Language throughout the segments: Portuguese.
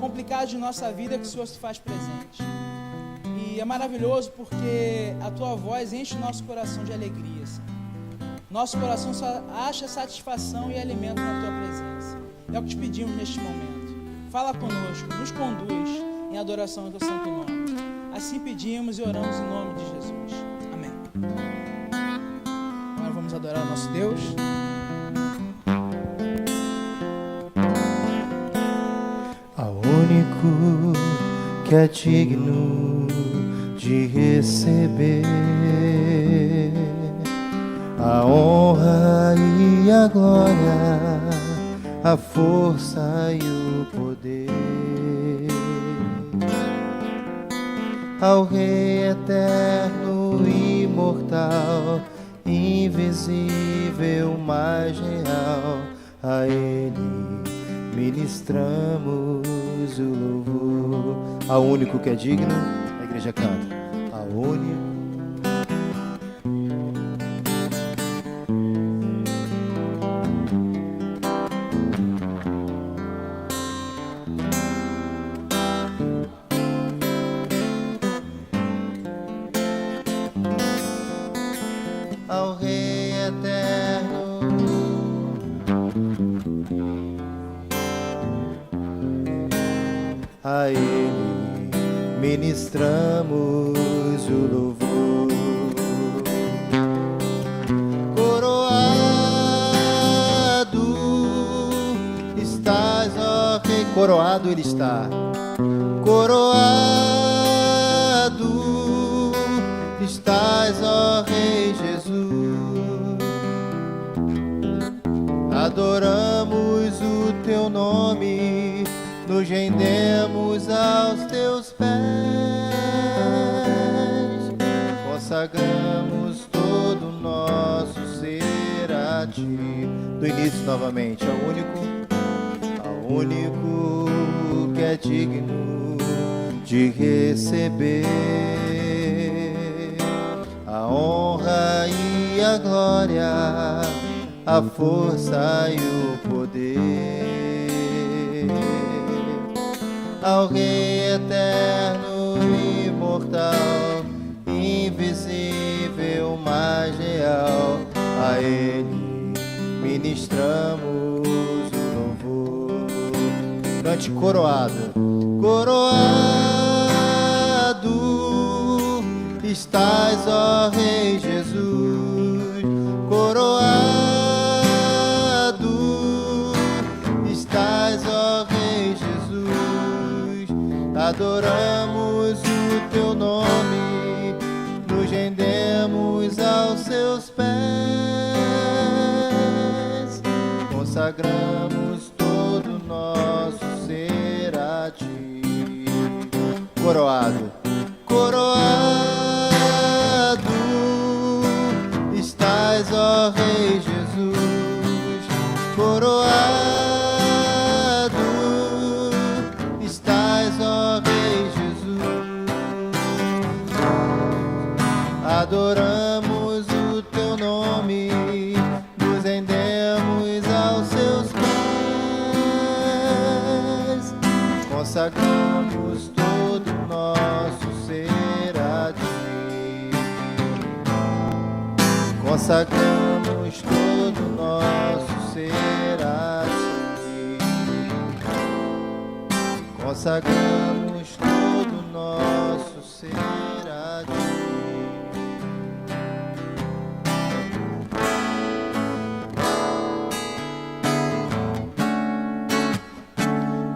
complicados de nossa vida que o Senhor se faz presente. E é maravilhoso porque a Tua voz enche o nosso coração de alegria, Senhor. Nosso coração só acha satisfação e alimento na Tua presença. É o que te pedimos neste momento. Fala conosco, nos conduz em adoração ao Teu santo nome. Assim pedimos e oramos em nome de Jesus. Amém. Agora vamos adorar o nosso Deus. Ao único que é digno de receber a honra e a glória, a força e o poder, ao Rei eterno, imortal, invisível, mais real, a Ele ministramos o louvor. Ao único que é digno, a igreja canta. Ao único. Ao Rei eterno, a Ele ministramos o louvor. Coroado estás, ó Rei. Coroado Ele está. Coroado estás, ó Rei Jesus. Adoramos o Teu nome, nos rendemos aos Teus pés, consagramos todo o nosso ser a Ti. Do início novamente, ao único que é digno de receber a honra e a glória, a força e o poder, ao Rei eterno, imortal, invisível, mais real, a Ele ministramos o louvor. Cante coroado. Coroado estás, ó Rei Jesus. Coroado estás, ó Rei Jesus. Adoramos o Teu nome, nos rendemos aos Seus pés, consagramos todo o nosso ser a Ti. Coroado. Coroado estás, ó Rei Jesus. Coroado estás, ó Rei Jesus. Adoramos o Teu nome, nos rendemos aos Seus pés, consagramos todo o nosso ser a Ti. Consagramos todo o nosso ser a Ti. Consagramos todo o nosso ser a Ti.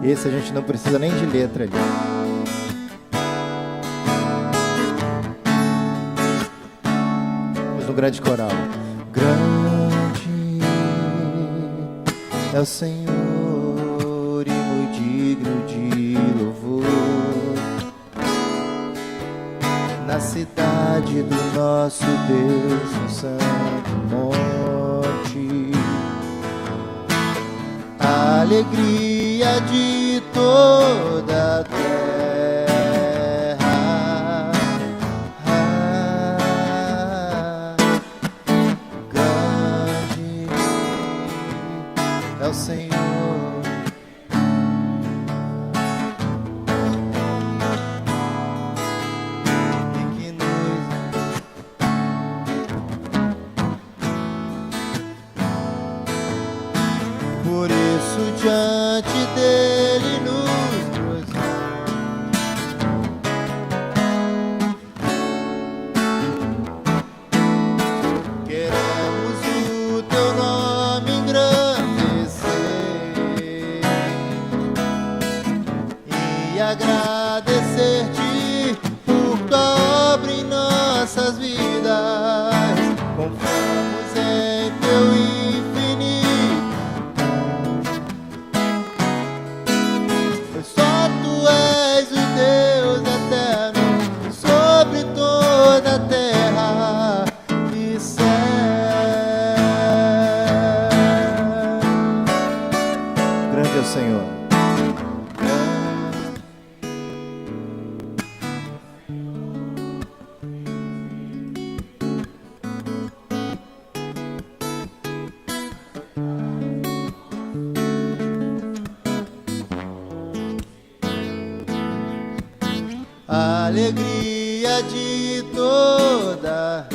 Esse a gente não precisa nem de letra ali. Mas no grande coral. Grande é o Senhor e muito digno de louvor. Na cidade do nosso Deus, no santo monte, a alegria de toda a terra. Grande é o Senhor agradecer-te por tua obra em nossas vidas. Confiamos em teu infinito, pois só tu és o Deus eterno sobre toda a terra e céu. Grande é o Senhor. A alegria de toda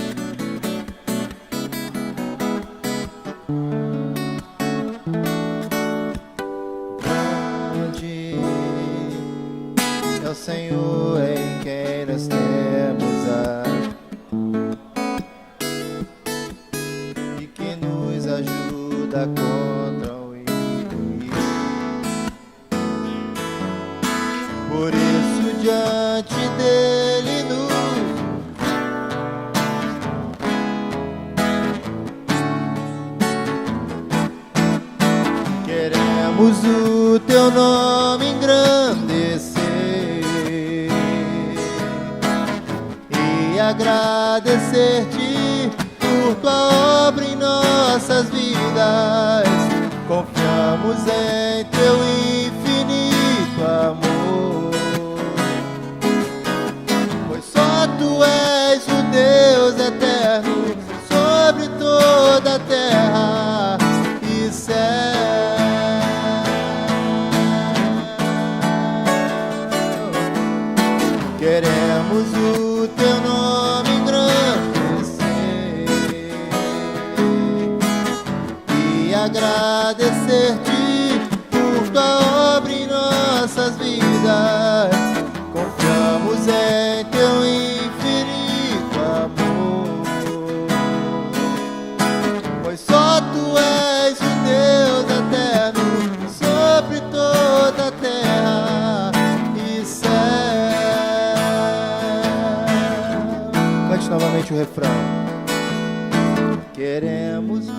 grande é o Senhor em quem nós temos e que nos ajuda contra o inimigo. Por isso diante dele nos queremos o teu nome engrandecer e agradecer-te por tua obra em nossas vidas. Confiamos em teu infinito amor, pois só tu és o Deus eterno sobre toda a terra e céu. Queremos o teu nome engrandecer e agradecer-te por tua obra em nossas vidas. Confiamos em teu infinito amor, pois só tu és o Deus eterno sobre toda a terra e céu. Cante novamente o refrão. Queremos o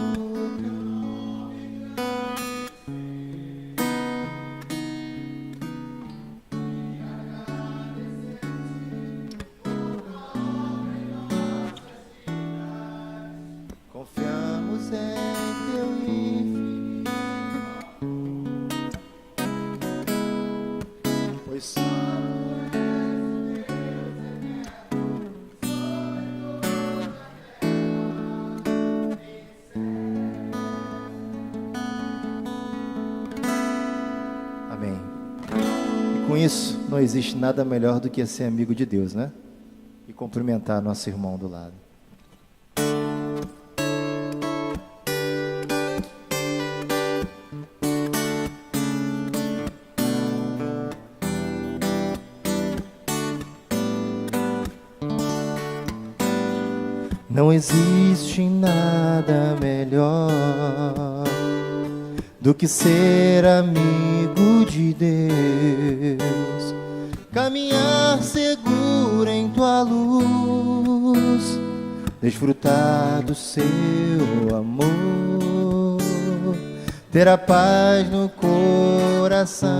confiamos em teu infinito, pois só amém. E com isso, não existe nada melhor do que ser amigo de Deus, né? E cumprimentar nosso irmão do lado. Não existe nada melhor do que ser amigo de Deus, caminhar seguro em tua luz, desfrutar do seu amor, ter a paz no coração,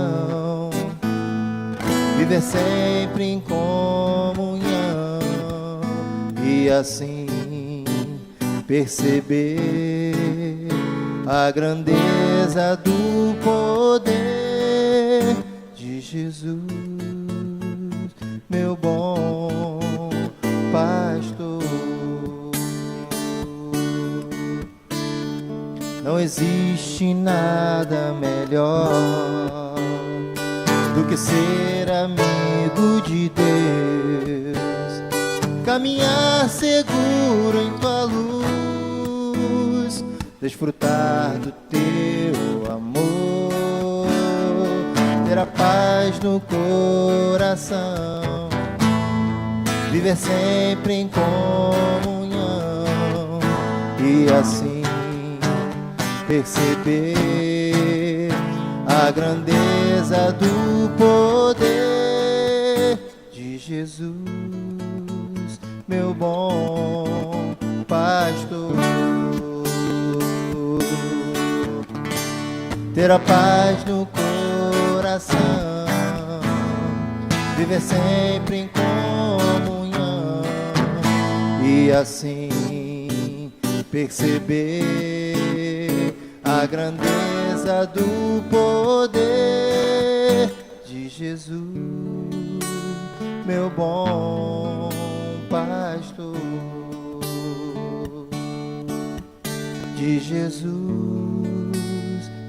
viver sempre em comunhão e assim perceber a grandeza do poder de Jesus, meu bom pastor. Não existe nada melhor do que ser amigo de Deus, caminhar seguro em tua luz, desfrutar do teu amor, ter a paz no coração, viver sempre em comunhão e assim perceber a grandeza do poder ter a paz no coração, viver sempre em comunhão e assim perceber a grandeza do poder de Jesus, meu bom pastor, de Jesus,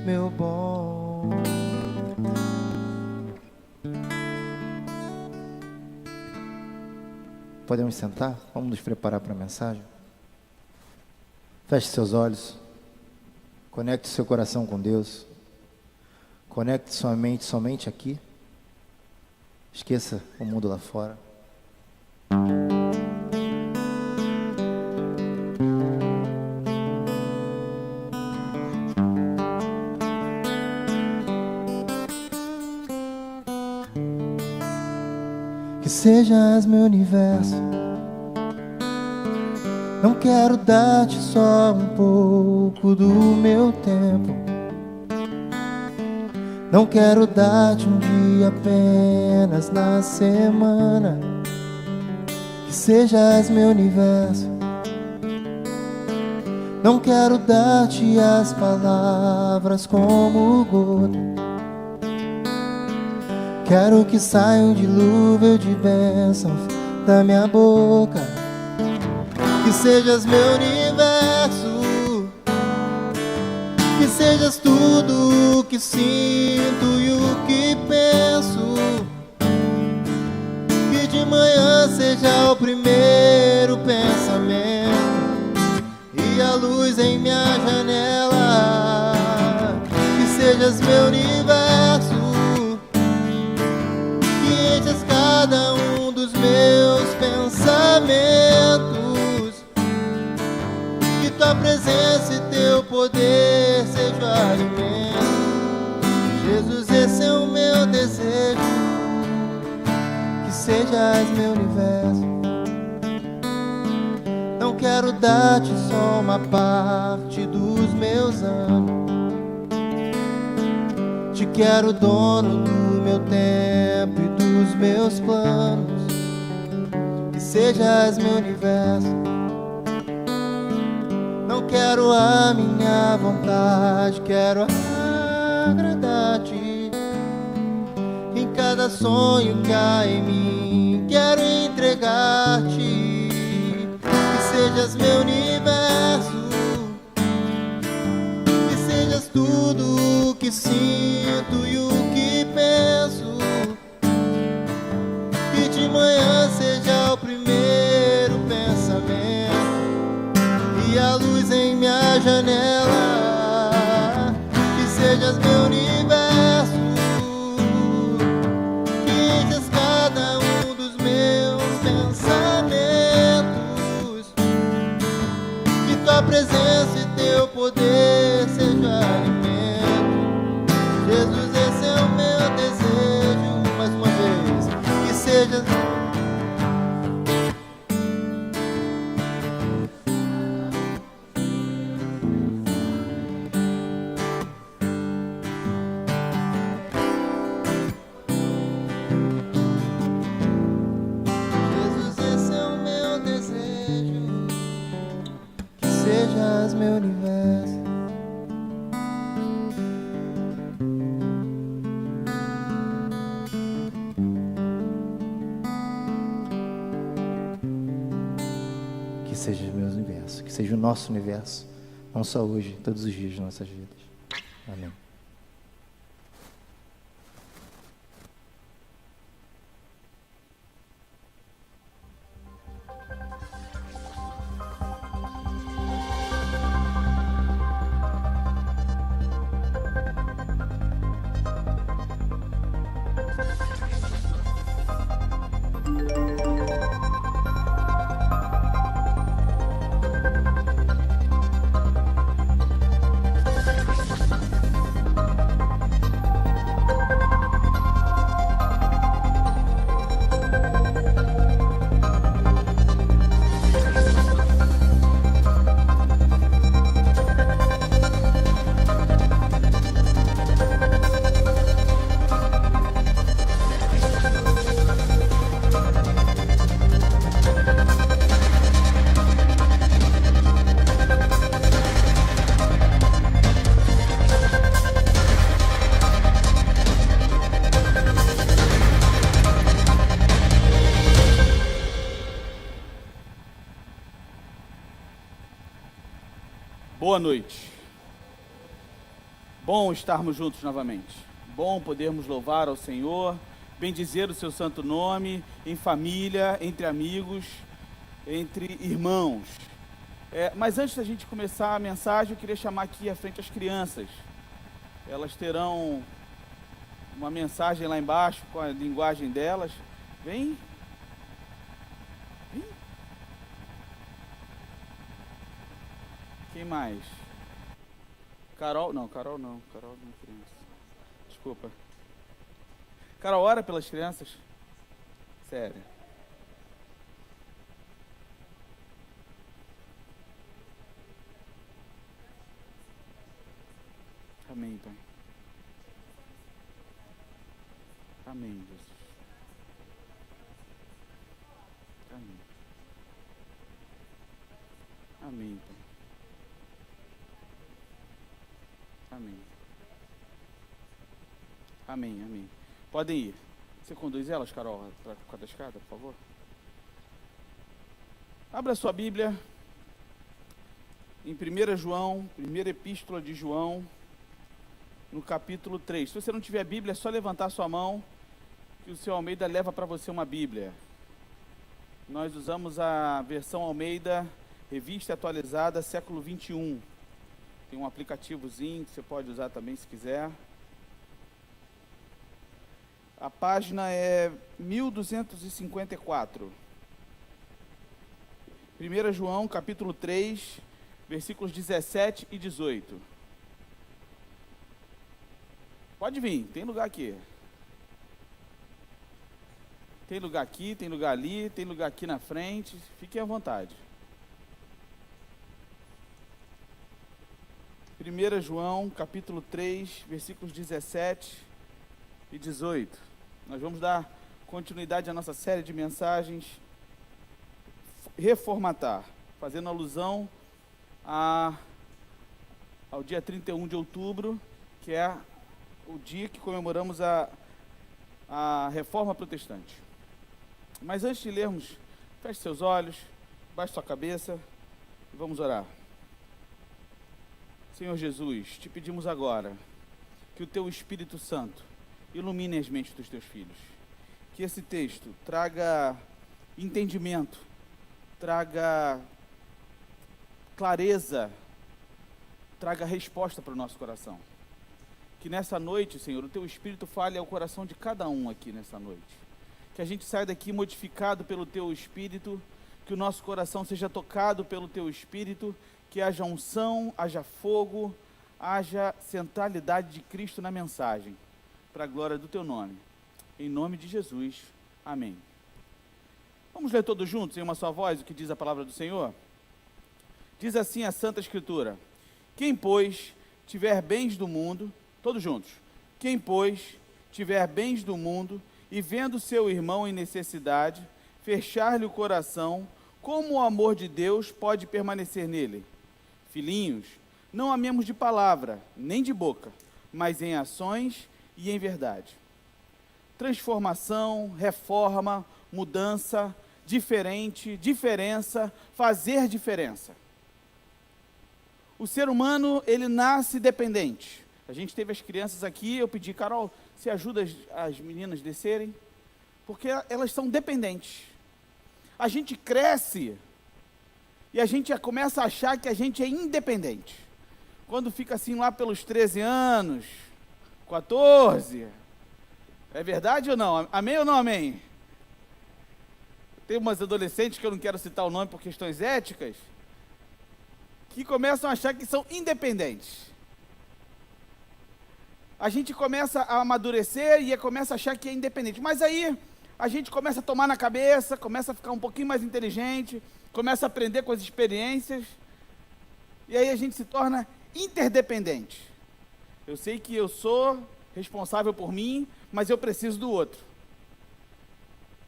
meu bom. Podemos sentar? Vamos nos preparar para a mensagem? Feche seus olhos, conecte seu coração com Deus, conecte sua mente somente aqui, esqueça o mundo lá fora. Que sejas meu universo, não quero dar-te só um pouco do meu tempo, não quero dar-te um dia apenas na semana. Que sejas meu universo, não quero dar-te as palavras como gota, quero que saia um dilúvio de bênçãos da minha boca. Que sejas meu universo, que sejas tudo o que sinto e o que penso. Que de manhã seja o primeiro pensamento e a luz em minha janela. Que sejas meu universo, que enchas cada um dos meus pensamentos. Que tua presença e teu poder seja o alimento. Jesus, esse é o meu desejo. Que sejas meu universo, não quero dar-te só uma parte dos meus anos, te quero dono do meu tempo e dos meus planos. Que sejas meu universo, não quero a minha vontade, quero agradar-te. Em cada sonho que há em mim, quero entregar-te. Que sejas meu universo, que sejas tudo o que sinto e o que penso. Que de manhã seja o primeiro pensamento e a luz em minha janela. Que sejas meu universo, que enchas cada um dos meus pensamentos. Que tua presença e teu poder seja alimento. Jesus, esse é o meu desejo. Mais uma vez, que sejas meu universo. Que seja meu universo, que seja o nosso universo, não só hoje, todos os dias de nossas vidas. Amém. Boa noite. Bom estarmos juntos novamente. Bom podermos louvar ao Senhor, bendizer o seu santo nome, em família, entre amigos, entre irmãos. Mas antes da gente começar a mensagem, eu queria chamar aqui à frente as crianças. Elas terão uma mensagem lá embaixo com a linguagem delas. Vem. Vem. Quem mais? Carol não é criança. Desculpa. Carol, ora pelas crianças. Sério. Amém, Pai. Amém, Jesus. Amém. Amém, Pai. Amém. Amém, amém. Podem ir. Você conduz elas, Carol, para cada escada, por favor? Abra sua Bíblia em 1 João, primeira epístola de João, no capítulo 3. Se você não tiver Bíblia, é só levantar sua mão, que o seu Almeida leva para você uma Bíblia. Nós usamos a versão Almeida, revista atualizada, século 21. Tem um aplicativozinho que você pode usar também se quiser. A página é 1254. 1 João, capítulo 3, versículos 17 e 18. Pode vir, tem lugar aqui. Tem lugar aqui, tem lugar ali, tem lugar aqui na frente. Fiquem à vontade. 1 João, capítulo 3, versículos 17 e 18. Nós vamos dar continuidade à nossa série de mensagens Reformatar, fazendo alusão ao dia 31 de outubro, que é o dia que comemoramos a Reforma Protestante. Mas antes de lermos, feche seus olhos, baixe sua cabeça e vamos orar. Senhor Jesus, te pedimos agora que o Teu Espírito Santo ilumine as mentes dos Teus filhos. Que esse texto traga entendimento, traga clareza, traga resposta para o nosso coração. Que nessa noite, Senhor, o Teu Espírito fale ao coração de cada um aqui nessa noite. Que a gente saia daqui modificado pelo Teu Espírito, que o nosso coração seja tocado pelo Teu Espírito, que haja unção, haja fogo, haja centralidade de Cristo na mensagem, para a glória do Teu nome. Em nome de Jesus, amém. Vamos ler todos juntos, em uma só voz, o que diz a palavra do Senhor? Diz assim a Santa Escritura: quem, pois, tiver bens do mundo, todos juntos, quem, pois, tiver bens do mundo, e vendo seu irmão em necessidade, fechar-lhe o coração, como o amor de Deus pode permanecer nele? Filhinhos, não amemos de palavra, nem de boca, mas em ações e em verdade. Transformação, reforma, mudança, diferente, diferença, fazer diferença. O ser humano, ele nasce dependente. A gente teve as crianças aqui, eu pedi, Carol, você ajuda as meninas a descerem? Porque elas são dependentes. A gente cresce e a gente começa a achar que a gente é independente. Quando fica assim lá pelos 13 anos, 14, é verdade ou não? Amém ou não amém? Tem umas adolescentes, que eu não quero citar o nome por questões éticas, que começam a achar que são independentes. A gente começa a amadurecer e começa a achar que é independente. Mas aí a gente começa a tomar na cabeça, começa a ficar um pouquinho mais inteligente, começa a aprender com as experiências, e aí a gente se torna interdependente. Eu sei que eu sou responsável por mim, mas eu preciso do outro.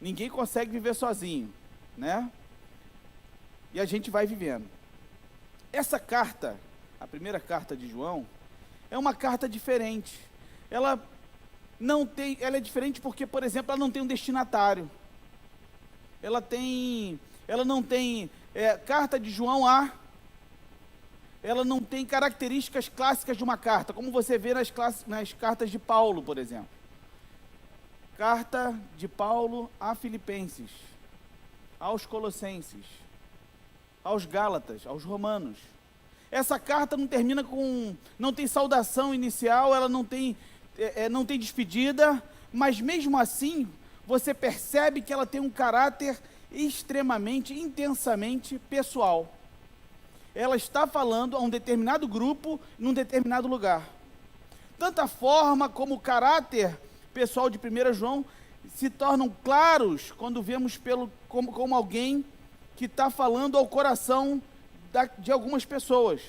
Ninguém consegue viver sozinho, né? E a gente vai vivendo. Essa carta, a primeira carta de João, é uma carta diferente. Ela é diferente porque, por exemplo, ela não tem um destinatário. Ela não tem carta de João a ela não tem características clássicas de uma carta, como você vê nas cartas de Paulo, por exemplo. Carta de Paulo a Filipenses, aos Colossenses, aos Gálatas, aos Romanos. Essa carta não termina não tem saudação inicial, ela não tem despedida, mas mesmo assim, você percebe que ela tem um caráter extremamente, intensamente pessoal. Ela está falando a um determinado grupo, num determinado lugar. Tanta forma como o caráter pessoal de 1 João se tornam claros quando vemos como alguém que está falando ao coração de algumas pessoas.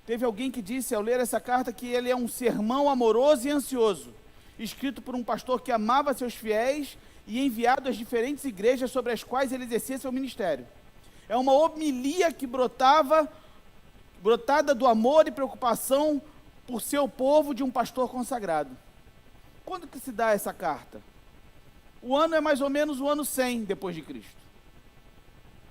Teve alguém que disse, ao ler essa carta, que ele é um sermão amoroso e ansioso, escrito por um pastor que amava seus fiéis e enviado às diferentes igrejas sobre as quais ele exercia seu ministério. É uma homilia que brotada do amor e preocupação por seu povo de um pastor consagrado. Quando que se dá essa carta? O ano é mais ou menos o ano 100 depois de Cristo.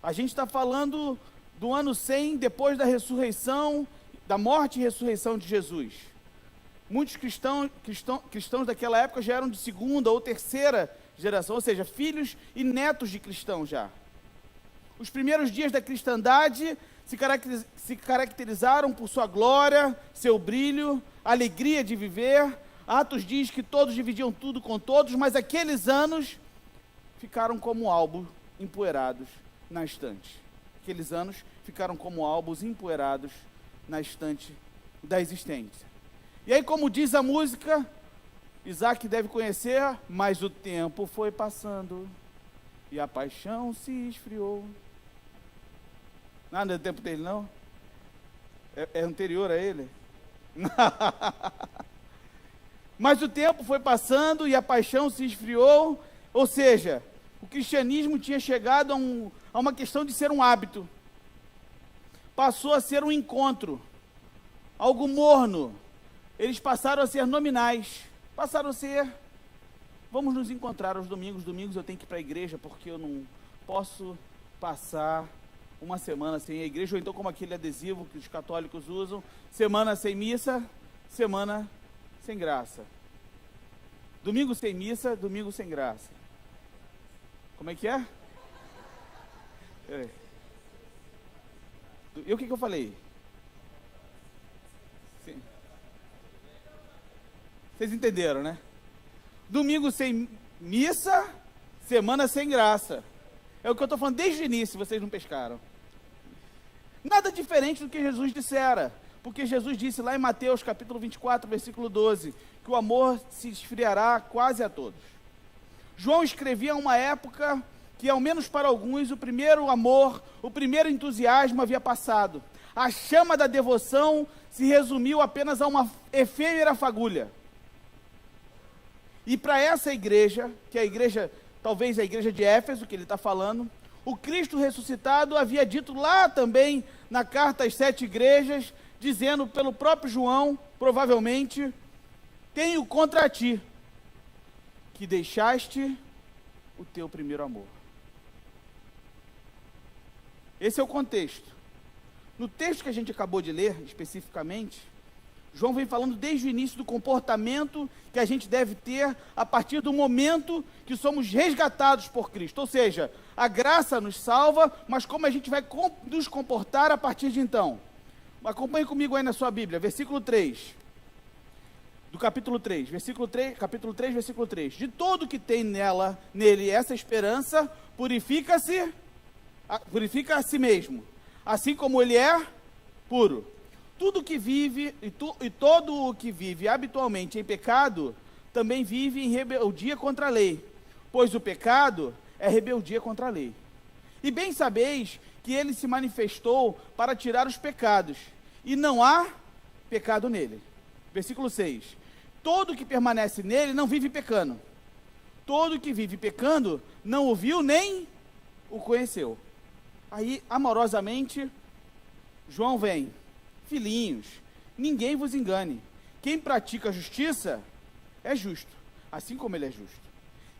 A gente está falando do ano 100 depois da ressurreição, da morte e ressurreição de Jesus. Muitos cristãos daquela época já eram de segunda ou terceira geração, ou seja, filhos e netos de cristãos já. Os primeiros dias da cristandade se caracterizaram por sua glória, seu brilho, alegria de viver. Atos diz que todos dividiam tudo com todos, mas aqueles anos ficaram como álbum empoeirados na estante. Aqueles anos ficaram como álbuns empoeirados na estante da existência. E aí, como diz a música, Isaac deve conhecer, mas o tempo foi passando e a paixão se esfriou. Não é do tempo dele, não? É anterior a ele? Mas o tempo foi passando e a paixão se esfriou, ou seja, o cristianismo tinha chegado a uma questão de ser um hábito. Passou a ser um encontro, algo morno. Eles passaram a ser nominais, passaram a ser, vamos nos encontrar aos domingos. Domingos eu tenho que ir para a igreja, porque eu não posso passar uma semana sem a igreja, ou então como aquele adesivo que os católicos usam, semana sem missa, semana sem graça. Domingo sem missa, domingo sem graça. Como é que é? E o que eu falei? Sim. Vocês entenderam, né? Domingo sem missa, semana sem graça. É o que eu estou falando desde o início, vocês não pescaram. Nada diferente do que Jesus dissera. Porque Jesus disse lá em Mateus capítulo 24, versículo 12, que o amor se esfriará quase a todos. João escrevia uma época que, ao menos para alguns, o primeiro amor, o primeiro entusiasmo havia passado. A chama da devoção se resumiu apenas a uma efêmera fagulha. E para essa igreja, que é a igreja, talvez a igreja de Éfeso, que ele está falando, o Cristo ressuscitado havia dito lá também, na carta às 7 igrejas, dizendo pelo próprio João, provavelmente, tenho contra ti, que deixaste o teu primeiro amor. Esse é o contexto. No texto que a gente acabou de ler, especificamente, João vem falando desde o início do comportamento que a gente deve ter a partir do momento que somos resgatados por Cristo. Ou seja, a graça nos salva, mas como a gente vai nos comportar a partir de então. Acompanhe comigo aí na sua Bíblia, versículo 3, do capítulo 3, capítulo 3, versículo 3. De todo que tem nele essa esperança, purifica a si mesmo, assim como ele é puro. Tudo que vive, e todo o que vive habitualmente em pecado, também vive em rebeldia contra a lei, pois o pecado é rebeldia contra a lei. E bem sabeis que ele se manifestou para tirar os pecados, e não há pecado nele. Versículo 6. Todo que permanece nele não vive pecando. Todo que vive pecando não o viu nem o conheceu. Aí, amorosamente, João vem: filhinhos, ninguém vos engane. Quem pratica a justiça é justo, assim como ele é justo.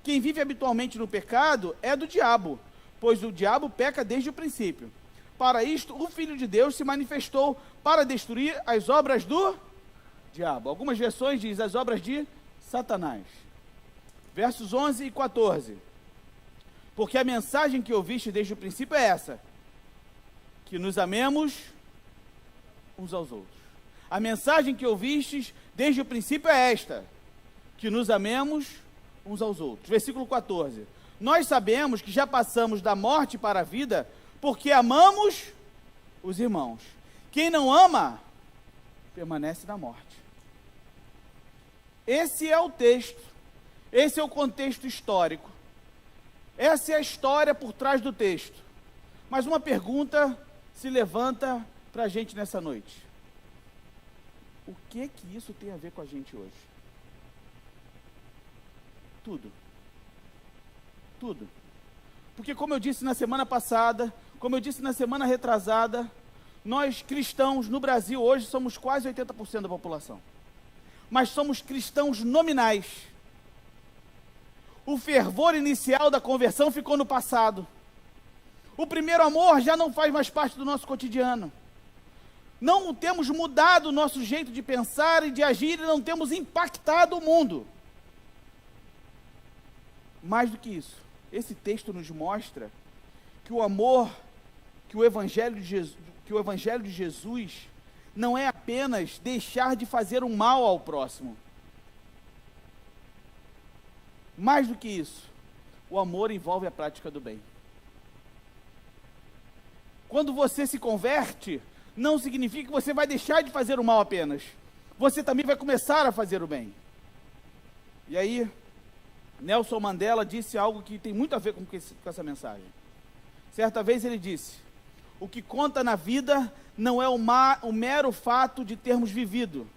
Quem vive habitualmente no pecado é do diabo, pois o diabo peca desde o princípio. para isto, o Filho de Deus se manifestou para destruir as obras do diabo. Algumas versões dizem as obras de Satanás. Versos 11 e 14. Porque a mensagem que ouviste desde o princípio é essa, que nos amemos uns aos outros. A mensagem que ouvistes desde o princípio é esta, que nos amemos uns aos outros. Versículo 14. Nós sabemos que já passamos da morte para a vida, porque amamos os irmãos. Quem não ama, permanece na morte. Esse é o texto, esse é o contexto histórico. Essa é a história por trás do texto. Mas uma pergunta se levanta para a gente nessa noite. O que isso tem a ver com a gente hoje? Tudo. Tudo. Porque como eu disse na semana passada, como eu disse na semana retrasada, nós cristãos no Brasil hoje somos quase 80% da população. Mas somos cristãos nominais. O fervor inicial da conversão ficou no passado. O primeiro amor já não faz mais parte do nosso cotidiano. Não temos mudado o nosso jeito de pensar e de agir e não temos impactado o mundo. Mais do que isso, esse texto nos mostra que o amor, que o Evangelho de Jesus não é apenas deixar de fazer um mal ao próximo. Mais do que isso, o amor envolve a prática do bem. Quando você se converte, não significa que você vai deixar de fazer o mal apenas. Você também vai começar a fazer o bem. E aí, Nelson Mandela disse algo que tem muito a ver com essa mensagem. Certa vez ele disse: o que conta na vida não é o mero fato de termos vivido,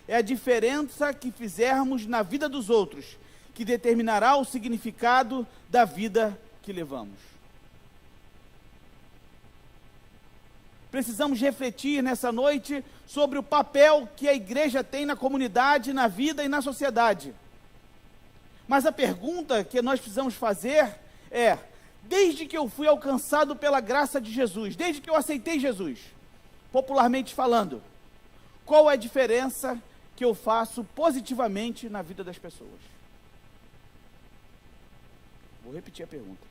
é a diferença que fizermos na vida dos outros, que determinará o significado da vida que levamos. Precisamos refletir nessa noite sobre o papel que a igreja tem na comunidade, na vida e na sociedade. Mas a pergunta que nós precisamos fazer é: desde que eu fui alcançado pela graça de Jesus, desde que eu aceitei Jesus, popularmente falando, qual é a diferença que eu faço positivamente na vida das pessoas? Vou repetir a pergunta.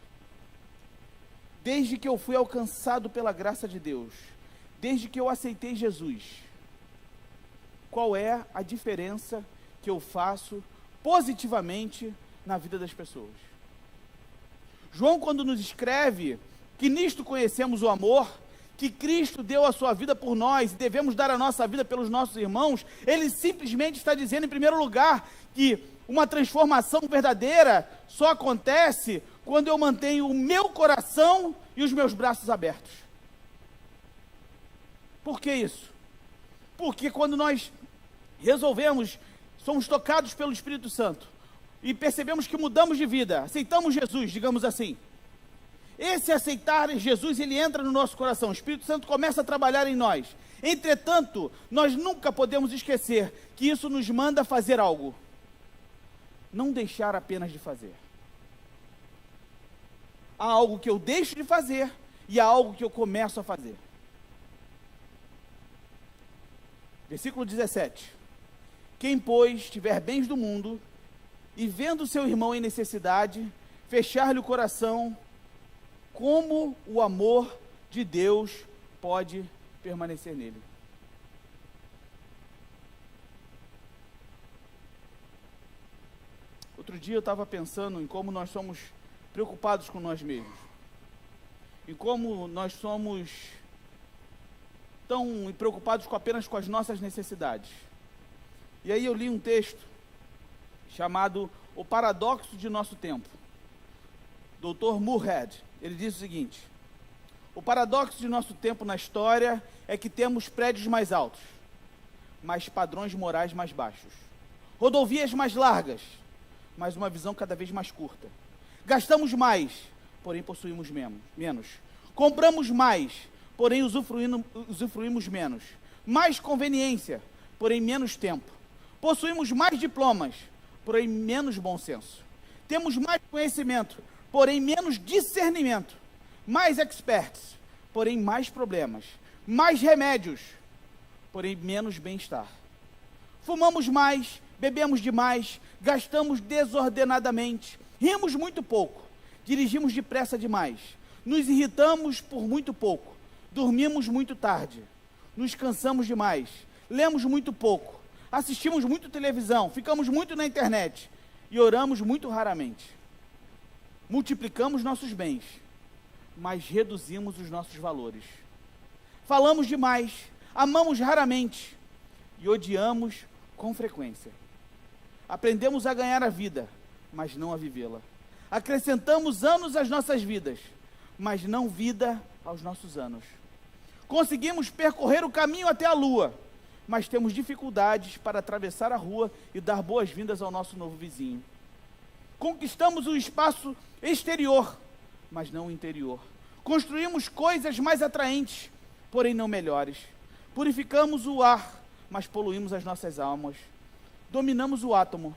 Desde que eu fui alcançado pela graça de Deus, desde que eu aceitei Jesus, qual é a diferença que eu faço positivamente na vida das pessoas? João, quando nos escreve que nisto conhecemos o amor, que Cristo deu a sua vida por nós e devemos dar a nossa vida pelos nossos irmãos, ele simplesmente está dizendo, em primeiro lugar, que uma transformação verdadeira só acontece quando eu mantenho o meu coração e os meus braços abertos. Por que isso? Porque quando nós resolvemos, somos tocados pelo Espírito Santo e percebemos que mudamos de vida, aceitamos Jesus, digamos assim. Esse aceitar Jesus, ele entra no nosso coração, o Espírito Santo começa a trabalhar em nós. Entretanto, nós nunca podemos esquecer que isso nos manda fazer algo. Não deixar apenas de fazer. Há algo que eu deixo de fazer e há algo que eu começo a fazer. Versículo 17. Quem, pois, tiver bens do mundo e vendo seu irmão em necessidade, fechar-lhe o coração, como o amor de Deus pode permanecer nele? Outro dia eu estava pensando em como nós somos preocupados com nós mesmos, em como nós somos tão preocupados apenas com as nossas necessidades. E aí eu li um texto chamado O Paradoxo de Nosso Tempo, Dr. Moorhead. Ele diz o seguinte: o paradoxo de nosso tempo na história é que temos prédios mais altos, mas padrões morais mais baixos, rodovias mais largas, mas uma visão cada vez mais curta. Gastamos mais, porém possuímos menos. Compramos mais, porém usufruímos menos. Mais conveniência, porém menos tempo. Possuímos mais diplomas, porém menos bom senso. Temos mais conhecimento, porém menos discernimento. Mais experts, porém mais problemas. Mais remédios, porém menos bem-estar. Fumamos mais, bebemos demais, gastamos desordenadamente, rimos muito pouco, dirigimos depressa demais, nos irritamos por muito pouco, dormimos muito tarde, nos cansamos demais, lemos muito pouco, assistimos muito televisão, ficamos muito na internet e oramos muito raramente. Multiplicamos nossos bens, mas reduzimos os nossos valores. Falamos demais, amamos raramente e odiamos com frequência. Aprendemos a ganhar a vida, mas não a vivê-la. Acrescentamos anos às nossas vidas, mas não vida aos nossos anos. Conseguimos percorrer o caminho até a lua, mas temos dificuldades para atravessar a rua e dar boas-vindas ao nosso novo vizinho. Conquistamos o espaço exterior, mas não o interior. Construímos coisas mais atraentes, porém não melhores. Purificamos o ar, mas poluímos as nossas almas. Dominamos o átomo,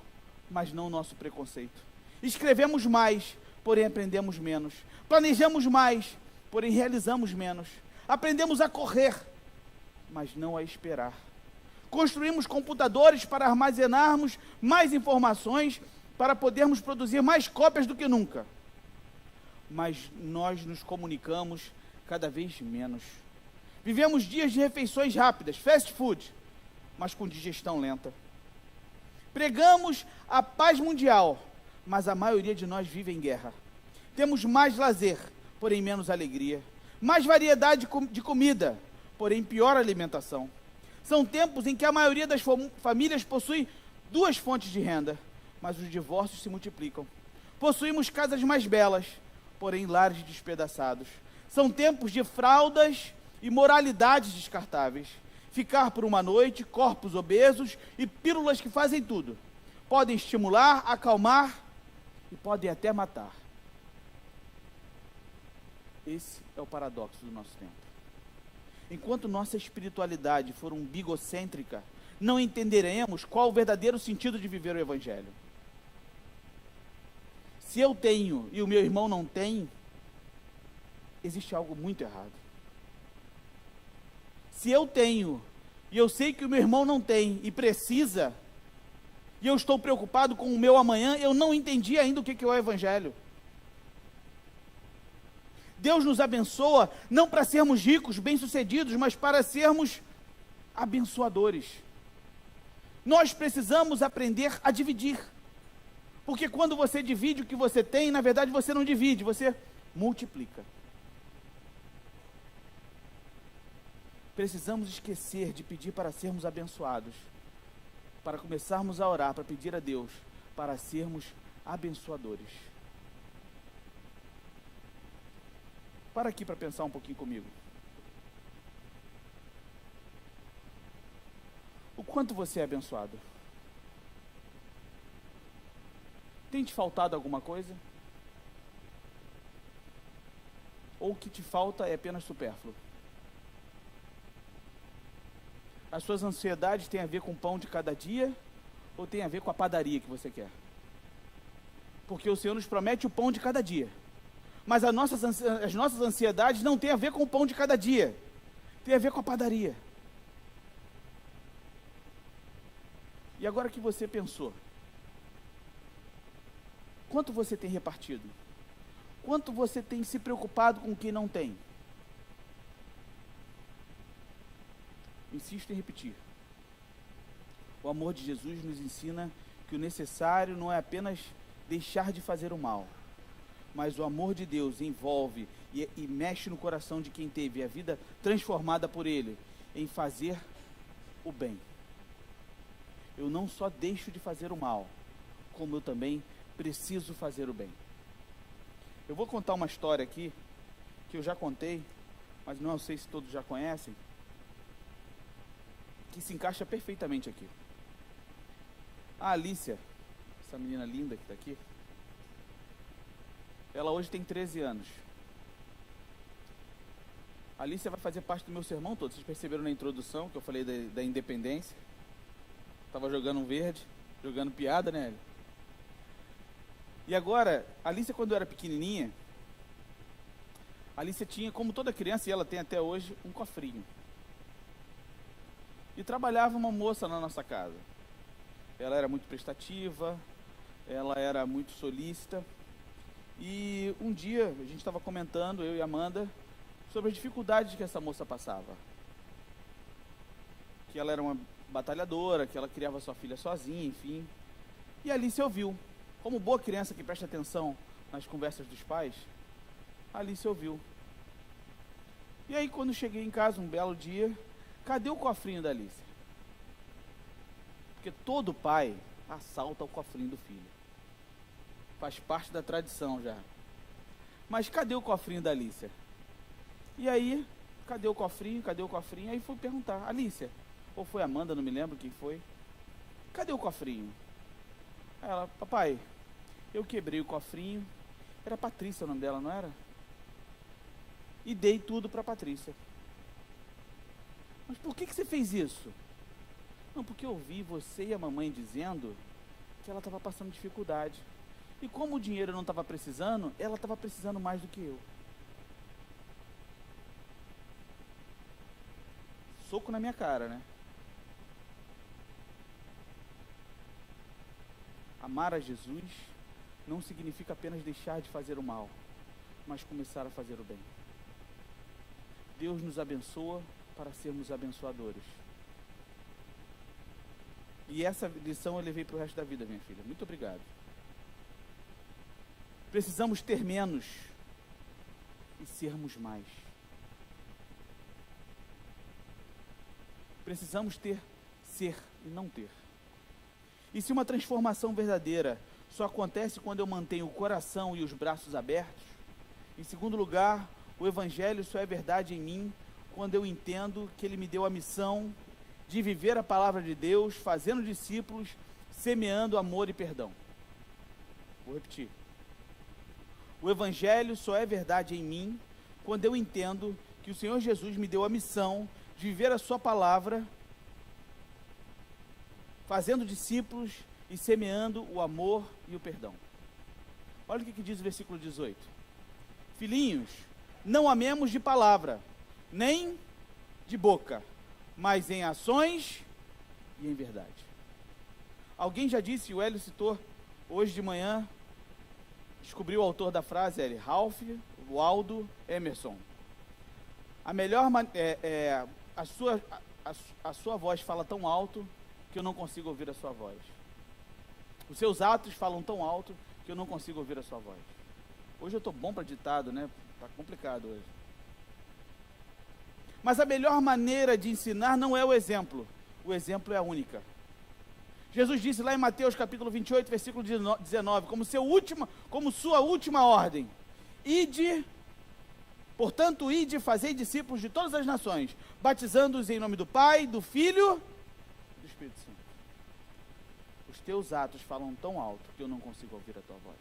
mas não o nosso preconceito. Escrevemos mais, porém aprendemos menos. Planejamos mais, porém realizamos menos. Aprendemos a correr, mas não a esperar. Construímos computadores para armazenarmos mais informações, para podermos produzir mais cópias do que nunca. Mas nós nos comunicamos cada vez menos. Vivemos dias de refeições rápidas, fast food, mas com digestão lenta. Pregamos a paz mundial, mas a maioria de nós vive em guerra. Temos mais lazer, porém menos alegria. Mais variedade de comida, porém pior alimentação. São tempos em que a maioria das famílias possui 2 fontes de renda, mas os divórcios se multiplicam. Possuímos casas mais belas, porém lares despedaçados. São tempos de fraldas e moralidades descartáveis. Ficar por uma noite, corpos obesos e pílulas que fazem tudo. Podem estimular, acalmar e podem até matar. Esse é o paradoxo do nosso tempo. Enquanto nossa espiritualidade for umbigocêntrica, não entenderemos qual o verdadeiro sentido de viver o Evangelho. Se eu tenho e o meu irmão não tem, existe algo muito errado. Se eu tenho e eu sei que o meu irmão não tem e precisa, e eu estou preocupado com o meu amanhã, eu não entendi ainda o que é o Evangelho. Deus nos abençoa não para sermos ricos, bem-sucedidos, mas para sermos abençoadores. Nós precisamos aprender a dividir. Porque quando você divide o que você tem, na verdade você não divide, você multiplica. Precisamos esquecer de pedir para sermos abençoados, para começarmos a orar, para pedir a Deus, para sermos abençoadores. Para aqui para pensar um pouquinho comigo. O quanto você é abençoado? Tem te faltado alguma coisa? Ou o que te falta é apenas supérfluo? As suas ansiedades têm a ver com o pão de cada dia? Ou tem a ver com a padaria que você quer? Porque o Senhor nos promete o pão de cada dia. Mas as nossas ansiedades não têm a ver com o pão de cada dia. Tem a ver com a padaria. E agora que você pensou, quanto você tem repartido? Quanto você tem se preocupado com quem não tem? Insisto em repetir. O amor de Jesus nos ensina que o necessário não é apenas deixar de fazer o mal, mas o amor de Deus envolve e mexe no coração de quem teve a vida transformada por Ele, em fazer o bem. Eu não só deixo de fazer o mal, como eu também preciso fazer o bem. Eu vou contar uma história aqui, que eu já contei, mas não sei se todos já conhecem, que se encaixa perfeitamente aqui. A Alícia, essa menina linda que está aqui, ela hoje tem 13 anos. A Alícia vai fazer parte do meu sermão todo. Vocês perceberam na introdução que eu falei da independência? Estava jogando um verde, jogando piada, né? E agora, a Alícia, quando era pequenininha, A Alicia tinha, como toda criança, e ela tem até hoje, um cofrinho. E trabalhava uma moça na nossa casa. Ela era muito prestativa, ela era muito solícita. E um dia, a gente estava comentando, eu e a Amanda, sobre as dificuldades que essa moça passava. Que ela era uma batalhadora, que ela criava sua filha sozinha, enfim. E a Alice ouviu. Como boa criança que presta atenção nas conversas dos pais, a Alice ouviu. E aí, quando cheguei em casa, um belo dia, cadê o cofrinho da Alice? Porque todo pai assalta o cofrinho do filho. Faz parte da tradição já. Mas cadê o cofrinho da Alicia? E aí, cadê o cofrinho? Cadê o cofrinho? Aí fui perguntar, Alicia, ou foi a Amanda, não me lembro quem foi. Cadê o cofrinho? Aí ela, papai, eu quebrei o cofrinho. Era Patrícia o nome dela, não era? E dei tudo para Patrícia. Mas por que você fez isso? Não, porque eu ouvi você e a mamãe dizendo que ela estava passando dificuldade. E como o dinheiro não estava precisando, ela estava precisando mais do que eu. Soco na minha cara, né? Amar a Jesus não significa apenas deixar de fazer o mal, mas começar a fazer o bem. Deus nos abençoa para sermos abençoadores. E essa lição eu levei para o resto da vida, minha filha. Muito obrigado. Precisamos ter menos e sermos mais. Precisamos ser e não ter. E se uma transformação verdadeira só acontece quando eu mantenho o coração e os braços abertos, em segundo lugar, o Evangelho só é verdade em mim quando eu entendo que Ele me deu a missão de viver a palavra de Deus, fazendo discípulos, semeando amor e perdão. Vou repetir. O Evangelho só é verdade em mim quando eu entendo que o Senhor Jesus me deu a missão de viver a sua palavra, fazendo discípulos e semeando o amor e o perdão. Olha o que diz o versículo 18. Filhinhos, não amemos de palavra, nem de boca, mas em ações e em verdade. Alguém já disse, o Hélio citou hoje de manhã, descobriu o autor da frase, Ralph Waldo Emerson. A melhor a sua voz fala tão alto que eu não consigo ouvir a sua voz. Os seus atos falam tão alto que eu não consigo ouvir a sua voz. Hoje eu estou bom para ditado, né? Está complicado hoje. Mas a melhor maneira de ensinar não é o exemplo é a única. Jesus disse lá em Mateus capítulo 28, versículo 19, como sua última ordem, portanto, ide e fazei discípulos de todas as nações, batizando-os em nome do Pai, do Filho e do Espírito Santo. Os teus atos falam tão alto que eu não consigo ouvir a tua voz.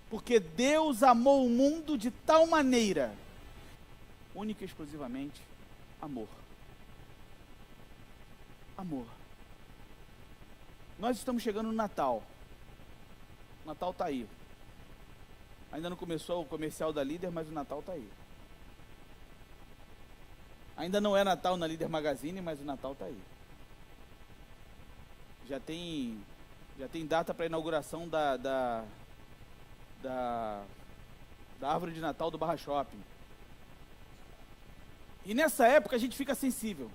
Porque Deus amou o mundo de tal maneira, única e exclusivamente, amor. Amor. Nós estamos chegando no Natal. O Natal está aí. Ainda não começou o comercial da Líder, mas o Natal está aí. Ainda não é Natal na Líder Magazine, mas o Natal está aí. Já tem data para a inauguração da árvore de Natal do Barra Shopping. E nessa época a gente fica sensível.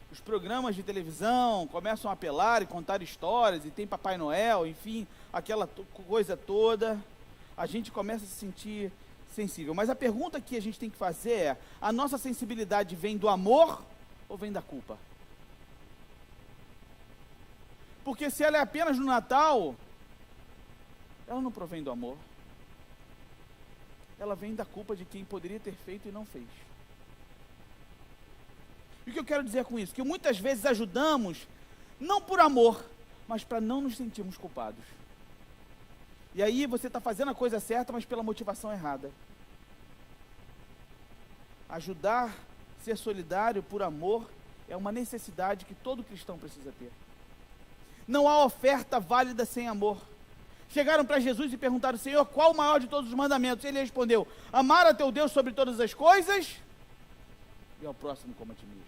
Os programas de televisão começam a apelar e contar histórias, e tem Papai Noel, enfim, aquela coisa toda. A gente começa a se sentir sensível. Mas a pergunta que a gente tem que fazer é: a nossa sensibilidade vem do amor ou vem da culpa? Porque se ela é apenas no Natal, ela não provém do amor. Ela vem da culpa de quem poderia ter feito e não fez. E o que eu quero dizer com isso? Que muitas vezes ajudamos, não por amor, mas para não nos sentirmos culpados. E aí você está fazendo a coisa certa, mas pela motivação errada. Ajudar, ser solidário por amor, é uma necessidade que todo cristão precisa ter. Não há oferta válida sem amor. Chegaram para Jesus e perguntaram: Senhor, qual o maior de todos os mandamentos? Ele respondeu: amar a teu Deus sobre todas as coisas e ao próximo como a ti mesmo.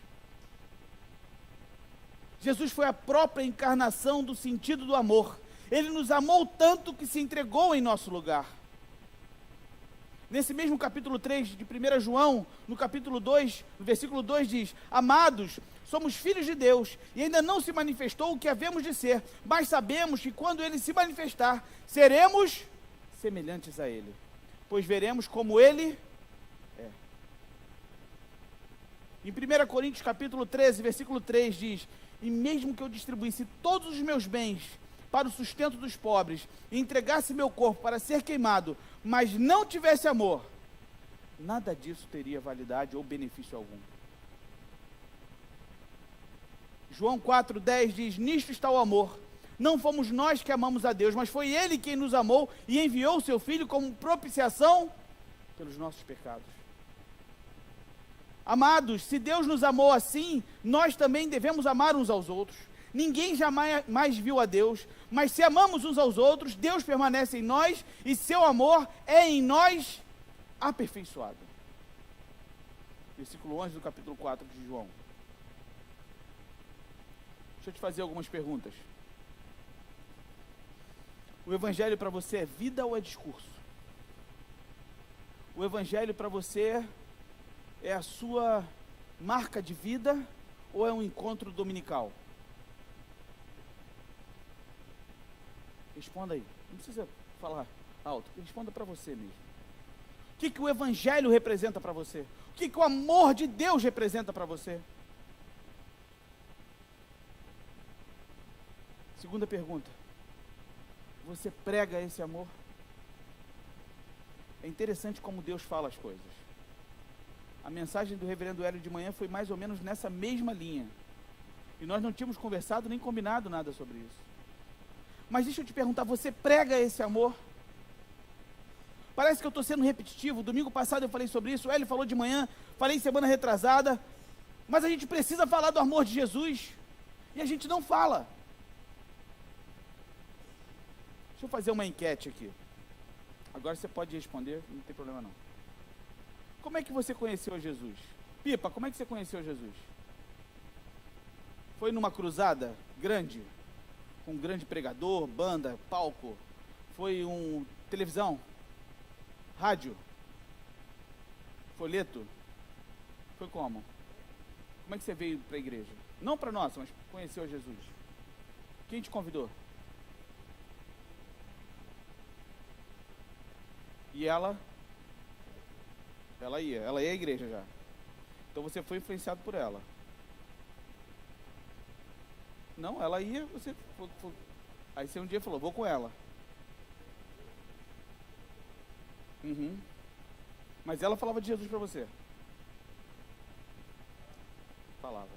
Jesus foi a própria encarnação do sentido do amor. Ele nos amou tanto que se entregou em nosso lugar. Nesse mesmo capítulo 3 de 1 João, no capítulo 2, no versículo 2 diz: amados, somos filhos de Deus, e ainda não se manifestou o que havemos de ser, mas sabemos que quando Ele se manifestar, seremos semelhantes a Ele, pois veremos como Ele é. Em 1 Coríntios capítulo 13, versículo 3 diz: e mesmo que eu distribuísse todos os meus bens para o sustento dos pobres, e entregasse meu corpo para ser queimado, mas não tivesse amor, nada disso teria validade ou benefício algum. João 4,10 diz: nisto está o amor, não fomos nós que amamos a Deus, mas foi Ele quem nos amou e enviou o seu Filho como propiciação pelos nossos pecados. Amados, se Deus nos amou assim, nós também devemos amar uns aos outros. Ninguém jamais viu a Deus, mas se amamos uns aos outros, Deus permanece em nós e seu amor é em nós aperfeiçoado. Versículo 11 do capítulo 4 de João. Deixa eu te fazer algumas perguntas. O Evangelho para você é vida ou é discurso? O Evangelho para você é a sua marca de vida ou é um encontro dominical? Responda aí, não precisa falar alto, responda para você mesmo. O que o Evangelho representa para você? O que o amor de Deus representa para você? Segunda pergunta: você prega esse amor? É interessante como Deus fala as coisas. A mensagem do reverendo Hélio de manhã foi mais ou menos nessa mesma linha. E nós não tínhamos conversado nem combinado nada sobre isso. Mas deixa eu te perguntar, você prega esse amor? Parece que eu estou sendo repetitivo. Domingo passado eu falei sobre isso, o Hélio falou de manhã, falei semana retrasada. Mas a gente precisa falar do amor de Jesus. E a gente não fala. Deixa eu fazer uma enquete aqui. Agora você pode responder, não tem problema não. Como é que você conheceu Jesus? Pipa, como é que você conheceu Jesus? Foi numa cruzada grande? Com um grande pregador, banda, palco? Foi televisão? Rádio? Folheto? Foi como? Como é que você veio para a igreja? Não para nós, mas conheceu Jesus. Quem te convidou? E ela ia à igreja já. Então você foi influenciado por ela. Não, ela ia, você foi. Aí você um dia falou: vou com ela. Mas ela falava de Jesus para você? Falava.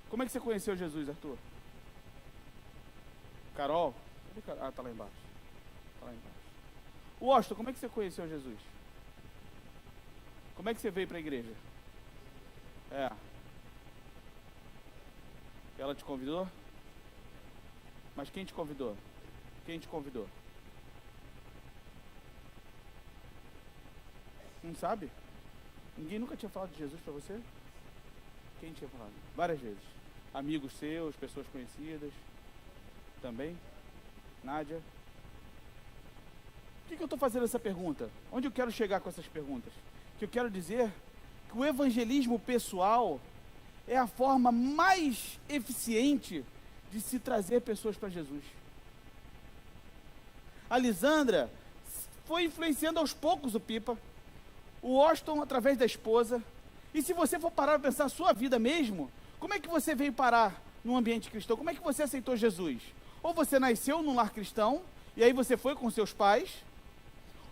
Como é que você conheceu Jesus, Arthur? Carol? Ah, tá lá embaixo. Tá lá embaixo. O Washington, como é que você conheceu Jesus? Como é que você veio para a igreja? Ela te convidou? Mas quem te convidou? Quem te convidou? Não sabe? Ninguém nunca tinha falado de Jesus para você? Quem tinha falado? Várias vezes. Amigos seus, pessoas conhecidas. Também? Nádia? Por que eu estou fazendo essa pergunta? Onde eu quero chegar com essas perguntas? Que eu quero dizer que o evangelismo pessoal é a forma mais eficiente de se trazer pessoas para Jesus. A Lisandra foi influenciando aos poucos o Pipa, o Washington através da esposa. E se você for parar para pensar a sua vida mesmo, como é que você veio parar num ambiente cristão? Como é que você aceitou Jesus? Ou você nasceu num lar cristão, e aí você foi com seus pais,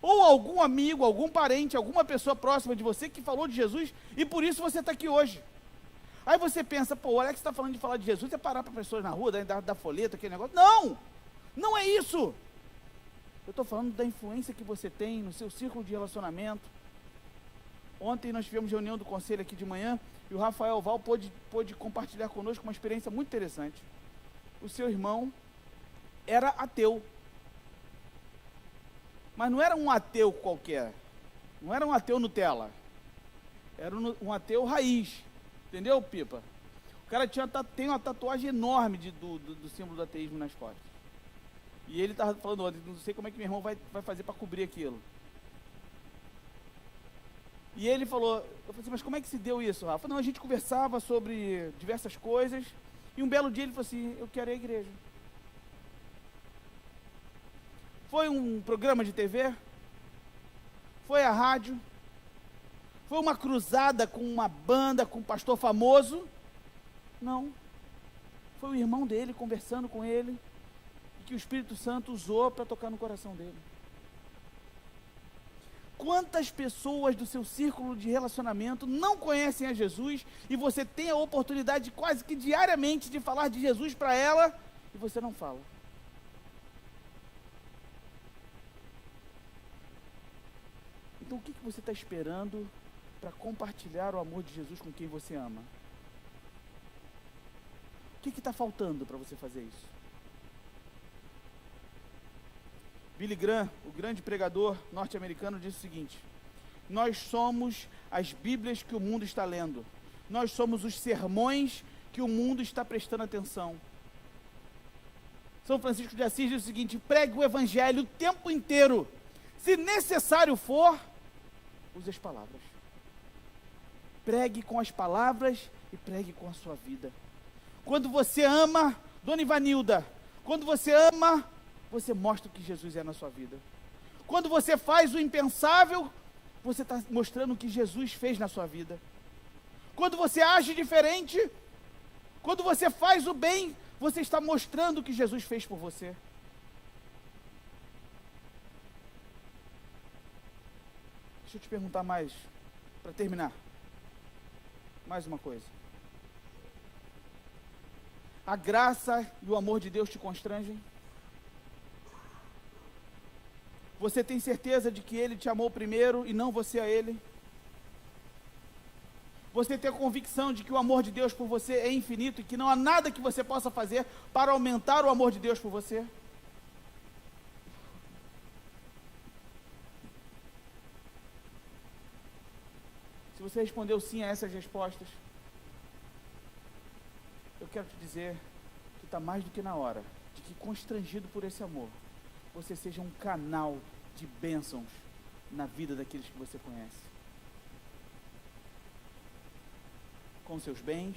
ou algum amigo, algum parente, alguma pessoa próxima de você que falou de Jesus, e por isso você está aqui hoje. Aí você pensa: pô, o Alex está falando de falar de Jesus, é parar para pessoas na rua, dar folheto, aquele negócio. Não! Não é isso! Eu estou falando da influência que você tem no seu círculo de relacionamento. Ontem nós tivemos reunião do conselho aqui de manhã, E o Rafael Val pôde compartilhar conosco uma experiência muito interessante. O seu irmão era ateu. Mas não era um ateu qualquer. Não era um ateu Nutella. Era um ateu raiz. Entendeu, Pipa? O cara tem uma tatuagem enorme do símbolo do ateísmo nas costas. E ele estava falando, não sei como é que meu irmão vai fazer para cobrir aquilo. E ele falou, eu falei assim, mas como é que se deu isso, Rafa? Não, a gente conversava sobre diversas coisas, e um belo dia ele falou assim, eu quero ir à igreja. Foi um programa de TV? Foi a rádio? Foi uma cruzada com uma banda, com um pastor famoso? Não. Foi o irmão dele conversando com ele, e que o Espírito Santo usou para tocar no coração dele. Quantas pessoas do seu círculo de relacionamento não conhecem a Jesus e você tem a oportunidade quase que diariamente de falar de Jesus para ela e você não fala? Então o que você está esperando para compartilhar o amor de Jesus com quem você ama? O que está faltando para você fazer isso? Billy Graham, o grande pregador norte-americano, disse o seguinte: nós somos as Bíblias que o mundo está lendo. Nós somos os sermões que o mundo está prestando atenção. São Francisco de Assis diz o seguinte: pregue o Evangelho o tempo inteiro. Se necessário for, use as palavras. Pregue com as palavras e pregue com a sua vida. Quando você ama, Dona Ivanilda, quando você ama, você mostra o que Jesus é na sua vida. Quando você faz o impensável, você está mostrando o que Jesus fez na sua vida. Quando você age diferente, quando você faz o bem, você está mostrando o que Jesus fez por você. Deixa eu te perguntar mais, para terminar. Mais uma coisa. A graça e o amor de Deus te constrangem? Você tem certeza de que Ele te amou primeiro e não você a Ele? Você tem a convicção de que o amor de Deus por você é infinito e que não há nada que você possa fazer para aumentar o amor de Deus por você? Se você respondeu sim a essas respostas, eu quero te dizer que está mais do que na hora de que, constrangido por esse amor, você seja um canal de bênçãos na vida daqueles que você conhece. Com seus bens,